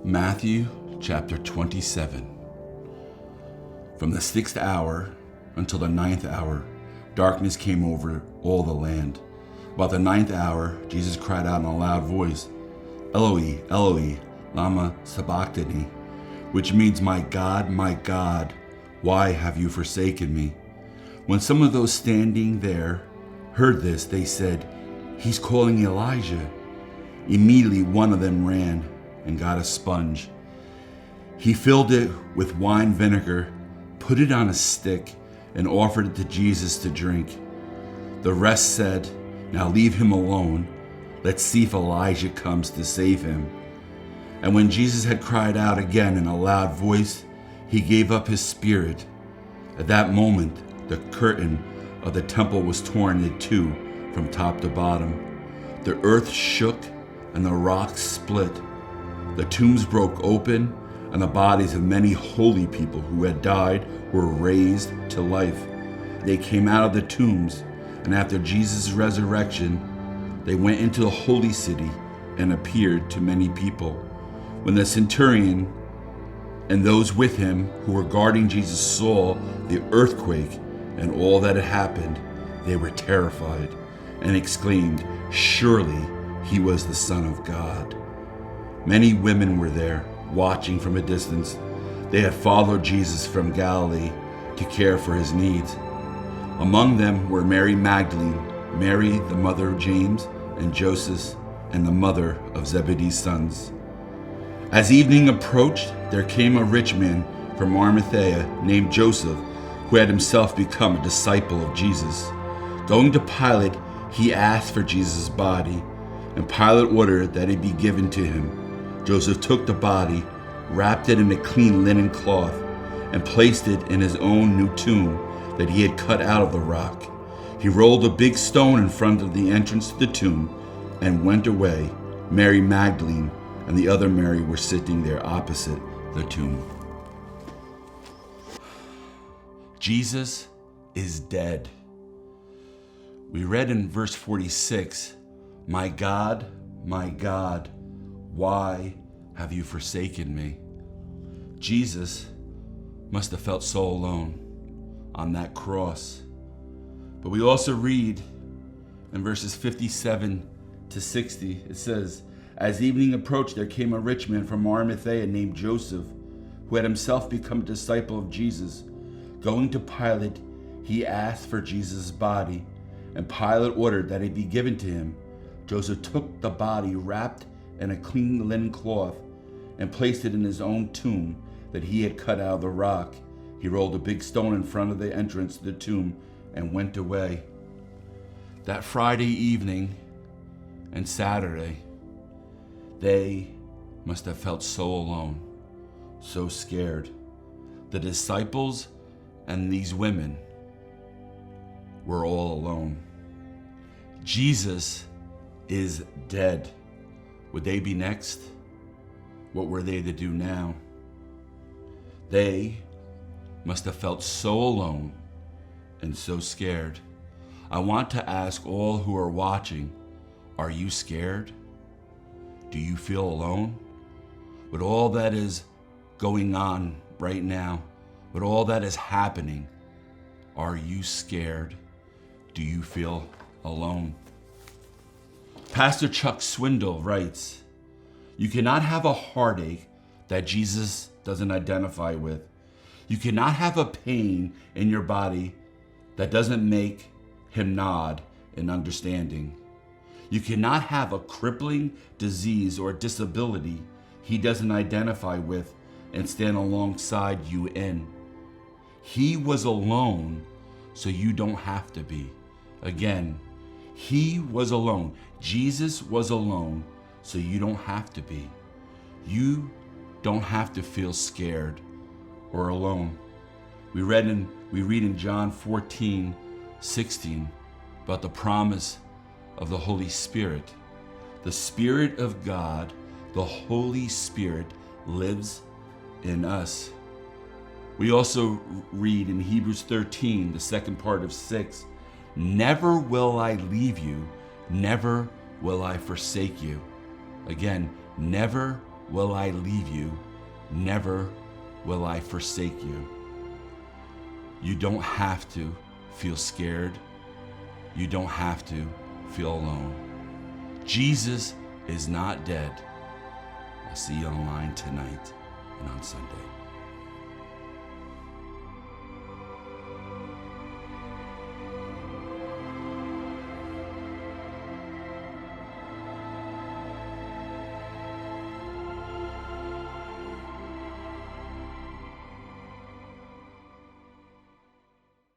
Matthew chapter 27. From the 6th hour until the 9th hour, darkness came over all the land. About the 9th hour, Jesus cried out in a loud voice, Eloi, Eloi, lama sabachthani, which means, my God, why have you forsaken me? When some of those standing there heard this, they said, he's calling Elijah. Immediately one of them ran and got a sponge. He filled it with wine vinegar, put it on a stick, and offered it to Jesus to drink. The rest said, now leave him alone. Let's see if Elijah comes to save him. And when Jesus had cried out again in a loud voice, he gave up his spirit. At that moment, the curtain of the temple was torn in two from top to bottom. The earth shook and the rocks split. The tombs broke open, and the bodies of many holy people who had died were raised to life. They came out of the tombs, and after Jesus' resurrection, they went into the holy city and appeared to many people. When the centurion and those with him who were guarding Jesus saw the earthquake and all that had happened, they were terrified and exclaimed, surely he was the Son of God. Many women were there, watching from a distance. They had followed Jesus from Galilee to care for his needs. Among them were Mary Magdalene, Mary the mother of James and Joseph, and the mother of Zebedee's sons. As evening approached, there came a rich man from Arimathea named Joseph, who had himself become a disciple of Jesus. Going to Pilate, he asked for Jesus' body, and Pilate ordered that it be given to him. Joseph took the body, wrapped it in a clean linen cloth, and placed it in his own new tomb that he had cut out of the rock. He rolled a big stone in front of the entrance to the tomb and went away. Mary Magdalene and the other Mary were sitting there opposite the tomb. Jesus is dead. We read in verse 46, my God, why have you forsaken me? Jesus must have felt so alone on that cross. But we also read in verses 57 to 60, it says, as evening approached, there came a rich man from Arimathea named Joseph, who had himself become a disciple of Jesus. Going to Pilate, he asked for Jesus' body, and Pilate ordered that it be given to him. Joseph took the body wrapped in a clean linen cloth and placed it in his own tomb that he had cut out of the rock. He rolled a big stone in front of the entrance to the tomb and went away. That Friday evening and Saturday, they must have felt so alone, so scared. The disciples and these women were all alone. Jesus is dead. Would they be next? What were they to do now? They must have felt so alone and so scared. I want to ask all who are watching, are you scared? Do you feel alone? With all that is going on right now, with all that is happening, are you scared? Do you feel alone? Pastor Chuck Swindoll writes, you cannot have a heartache that Jesus doesn't identify with. You cannot have a pain in your body that doesn't make him nod in understanding. You cannot have a crippling disease or disability he doesn't identify with and stand alongside you in. He was alone, so you don't have to be. Again, he was alone. Jesus was alone, so you don't have to be. You don't have to feel scared or alone. We read in John 14:16 about the promise of the Holy Spirit. The Spirit of God, the Holy Spirit, lives in us. We also read in Hebrews 13, the second part of 6, never will I leave you, never will I forsake you. Again, never will I leave you. Never will I forsake you. You don't have to feel scared. You don't have to feel alone. Jesus is not dead. I'll see you online tonight and on Sunday.